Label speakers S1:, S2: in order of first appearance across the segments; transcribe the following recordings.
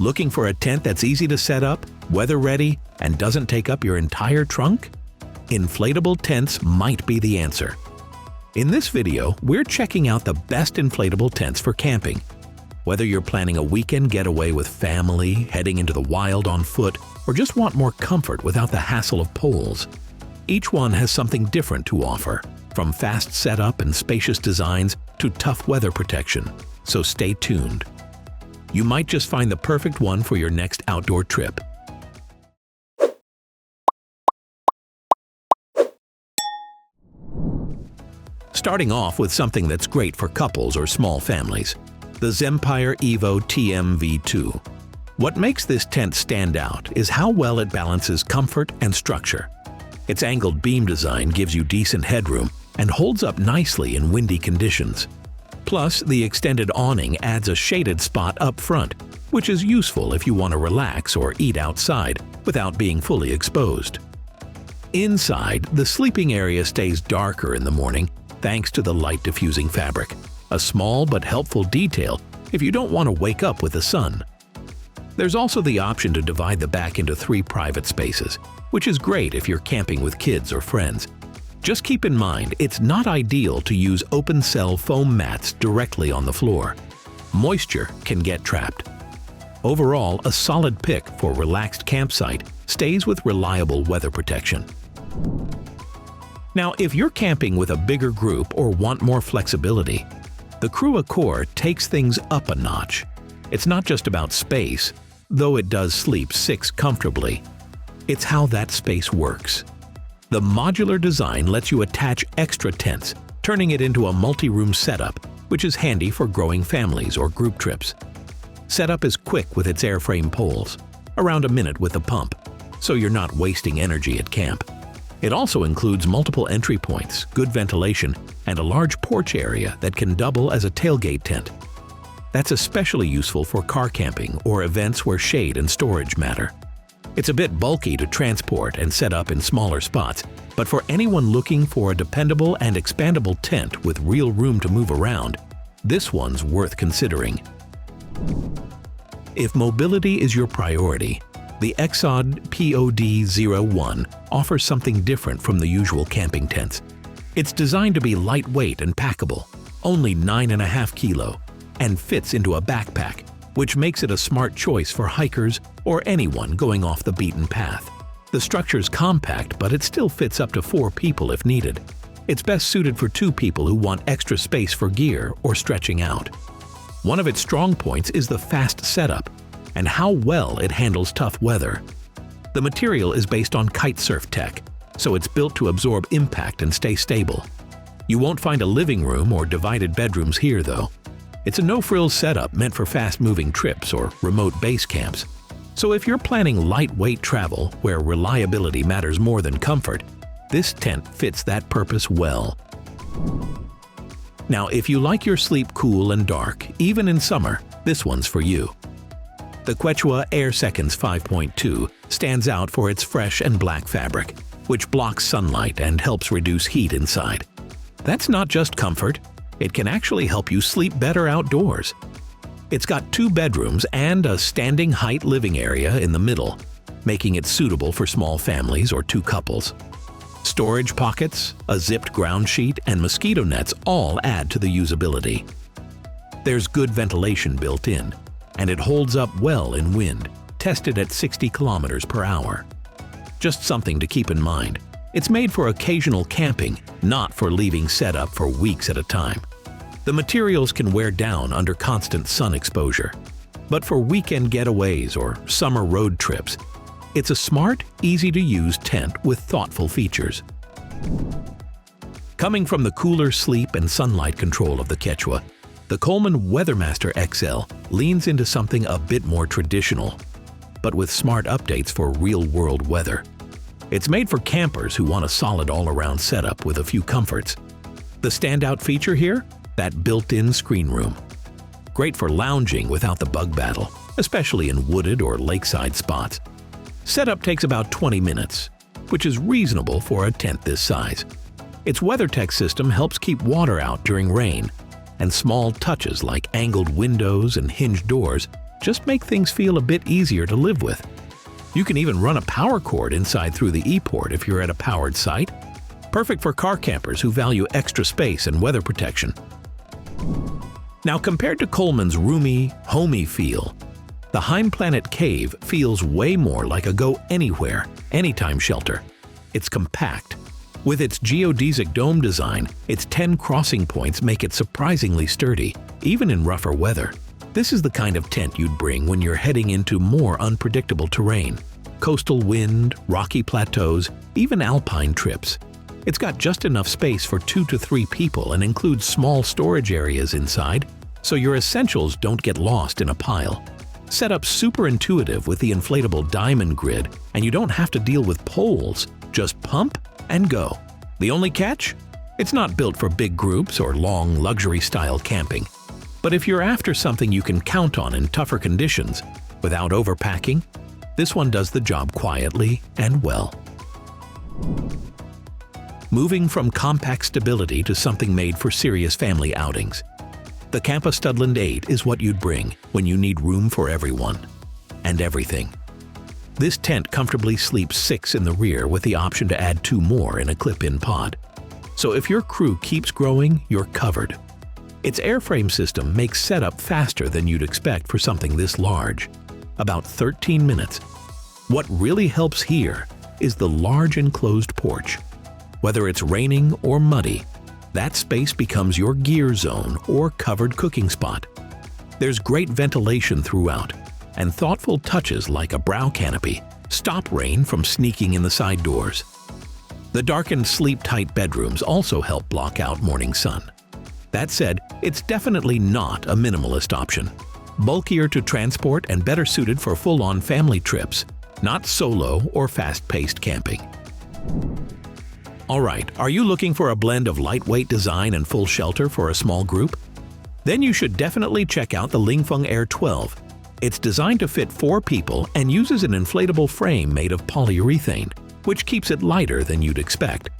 S1: Looking for a tent that's easy to set up, weather-ready, and doesn't take up your entire trunk? Inflatable tents might be the answer. In this video, we're checking out the best inflatable tents for camping. Whether you're planning a weekend getaway with family, heading into the wild on foot, or just want more comfort without the hassle of poles, each one has something different to offer, from fast setup and spacious designs to tough weather protection, so stay tuned. You might just find the perfect one for your next outdoor trip. Starting off with something that's great for couples or small families, the Zempire Evo TM-V2. What makes this tent stand out is how well it balances comfort and structure. Its angled beam design gives you decent headroom and holds up nicely in windy conditions. Plus, the extended awning adds a shaded spot up front, which is useful if you want to relax or eat outside without being fully exposed. Inside, the sleeping area stays darker in the morning thanks to the light diffusing fabric, a small but helpful detail if you don't want to wake up with the sun. There's also the option to divide the back into 3 private spaces, which is great if you're camping with kids or friends. Just keep in mind, it's not ideal to use open-cell foam mats directly on the floor. Moisture can get trapped. Overall, a solid pick for relaxed campsite stays with reliable weather protection. Now, if you're camping with a bigger group or want more flexibility, the Crua Core takes things up a notch. It's not just about space, though it does sleep 6 comfortably. It's how that space works. The modular design lets you attach extra tents, turning it into a multi-room setup, which is handy for growing families or group trips. Setup is quick with its airframe poles, around a minute with the pump, so you're not wasting energy at camp. It also includes multiple entry points, good ventilation, and a large porch area that can double as a tailgate tent. That's especially useful for car camping or events where shade and storage matter. It's a bit bulky to transport and set up in smaller spots, but for anyone looking for a dependable and expandable tent with real room to move around, this one's worth considering. If mobility is your priority, the Exod POD01 offers something different from the usual camping tents. It's designed to be lightweight and packable, only 9.5 kilo, and fits into a backpack, which makes it a smart choice for hikers or anyone going off the beaten path. The structure's compact, but it still fits up to 4 people if needed. It's best suited for 2 people who want extra space for gear or stretching out. One of its strong points is the fast setup and how well it handles tough weather. The material is based on kitesurf tech, so it's built to absorb impact and stay stable. You won't find a living room or divided bedrooms here, though. It's a no-frills setup meant for fast-moving trips or remote base camps. So if you're planning lightweight travel where reliability matters more than comfort, this tent fits that purpose well. Now, if you like your sleep cool and dark, even in summer, this one's for you. The Quechua Air Seconds 5.2 stands out for its fresh and black fabric, which blocks sunlight and helps reduce heat inside. That's not just comfort. It can actually help you sleep better outdoors. It's got 2 bedrooms and a standing height living area in the middle, making it suitable for small families or 2 couples. Storage pockets, a zipped ground sheet, and mosquito nets all add to the usability. There's good ventilation built in, and it holds up well in wind, tested at 60 kilometers per hour. Just something to keep in mind. It's made for occasional camping, not for leaving set up for weeks at a time. The materials can wear down under constant sun exposure. But for weekend getaways or summer road trips, it's a smart, easy-to-use tent with thoughtful features. Coming from the cooler sleep and sunlight control of the Quechua, the Coleman Weathermaster XL leans into something a bit more traditional, but with smart updates for real-world weather. It's made for campers who want a solid all-around setup with a few comforts. The standout feature here? That built-in screen room. Great for lounging without the bug battle, especially in wooded or lakeside spots. Setup takes about 20 minutes, which is reasonable for a tent this size. Its WeatherTech system helps keep water out during rain, and small touches like angled windows and hinged doors just make things feel a bit easier to live with. You can even run a power cord inside through the E-port if you're at a powered site. Perfect for car campers who value extra space and weather protection. Now, compared to Coleman's roomy, homey feel, the Heimplanet Cave feels way more like a go-anywhere, anytime shelter. It's compact. With its geodesic dome design, its 10 crossing points make it surprisingly sturdy, even in rougher weather. This is the kind of tent you'd bring when you're heading into more unpredictable terrain. Coastal wind, rocky plateaus, even alpine trips. It's got just enough space for 2 to 3 people and includes small storage areas inside, so your essentials don't get lost in a pile. Set up super intuitive with the inflatable diamond grid, and you don't have to deal with poles. Just pump and go. The only catch? It's not built for big groups or long luxury-style camping. But if you're after something you can count on in tougher conditions, without overpacking, this one does the job quietly and well. Moving from compact stability to something made for serious family outings. The Kampa Studland 8 is what you'd bring when you need room for everyone and everything. This tent comfortably sleeps 6 in the rear with the option to add 2 more in a clip-in pod. So if your crew keeps growing, you're covered. Its airframe system makes setup faster than you'd expect for something this large, about 13 minutes. What really helps here is the large enclosed porch. Whether it's raining or muddy, that space becomes your gear zone or covered cooking spot. There's great ventilation throughout, and thoughtful touches like a brow canopy stop rain from sneaking in the side doors. The darkened sleep-tight bedrooms also help block out morning sun. That said, it's definitely not a minimalist option. Bulkier to transport and better suited for full-on family trips, not solo or fast-paced camping. Alright, are you looking for a blend of lightweight design and full shelter for a small group? Then you should definitely check out the Lingfeng Air 12. It's designed to fit 4 people and uses an inflatable frame made of polyurethane, which keeps it lighter than you'd expect.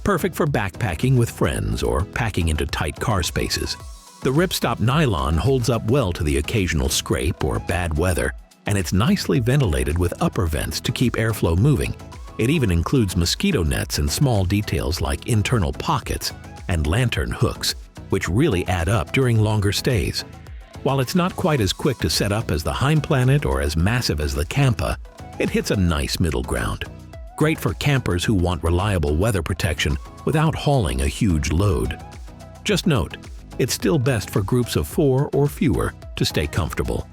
S1: Perfect for backpacking with friends or packing into tight car spaces. The ripstop nylon holds up well to the occasional scrape or bad weather, and it's nicely ventilated with upper vents to keep airflow moving. It even includes mosquito nets and small details like internal pockets and lantern hooks, which really add up during longer stays. While it's not quite as quick to set up as the Heimplanet or as massive as the Kampa, it hits a nice middle ground. Great for campers who want reliable weather protection without hauling a huge load. Just note, it's still best for groups of 4 or fewer to stay comfortable.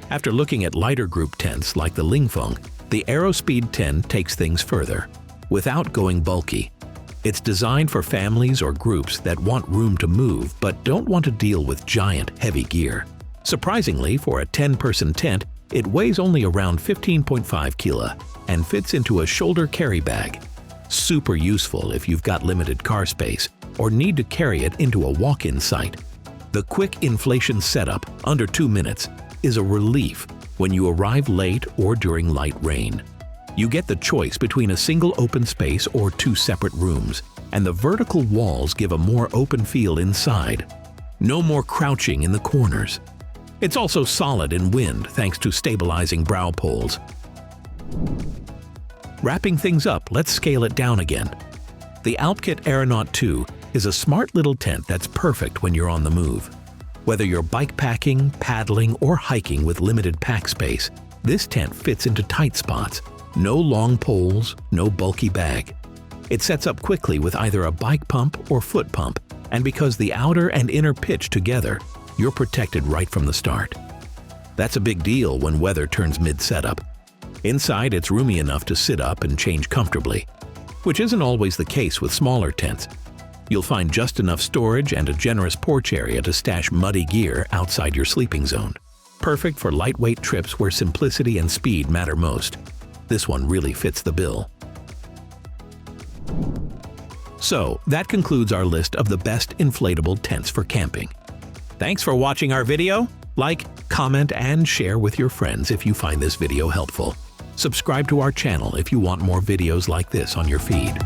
S1: After looking at lighter group tents like the Lingfeng, the Aerospeed 10 takes things further, without going bulky. It's designed for families or groups that want room to move but don't want to deal with giant, heavy gear. Surprisingly, for a 10-person tent, it weighs only around 15.5 kilo and fits into a shoulder carry bag. Super useful if you've got limited car space or need to carry it into a walk-in site. The quick inflation setup, under 2 minutes, is a relief when you arrive late or during light rain. You get the choice between a single open space or 2 separate rooms, and the vertical walls give a more open feel inside. No more crouching in the corners. It's also solid in wind thanks to stabilizing brow poles. Wrapping things up, let's scale it down again. The Alpkit Aeronaut 2 is a smart little tent that's perfect when you're on the move. Whether you're bikepacking, paddling, or hiking with limited pack space, this tent fits into tight spots. No long poles, no bulky bag. It sets up quickly with either a bike pump or foot pump, and because the outer and inner pitch together, you're protected right from the start. That's a big deal when weather turns mid-setup. Inside, it's roomy enough to sit up and change comfortably, which isn't always the case with smaller tents. You'll find just enough storage and a generous porch area to stash muddy gear outside your sleeping zone. Perfect for lightweight trips where simplicity and speed matter most. This one really fits the bill. So, that concludes our list of the best inflatable tents for camping. Thanks for watching our video. Like, comment, and share with your friends if you find this video helpful. Subscribe to our channel if you want more videos like this on your feed.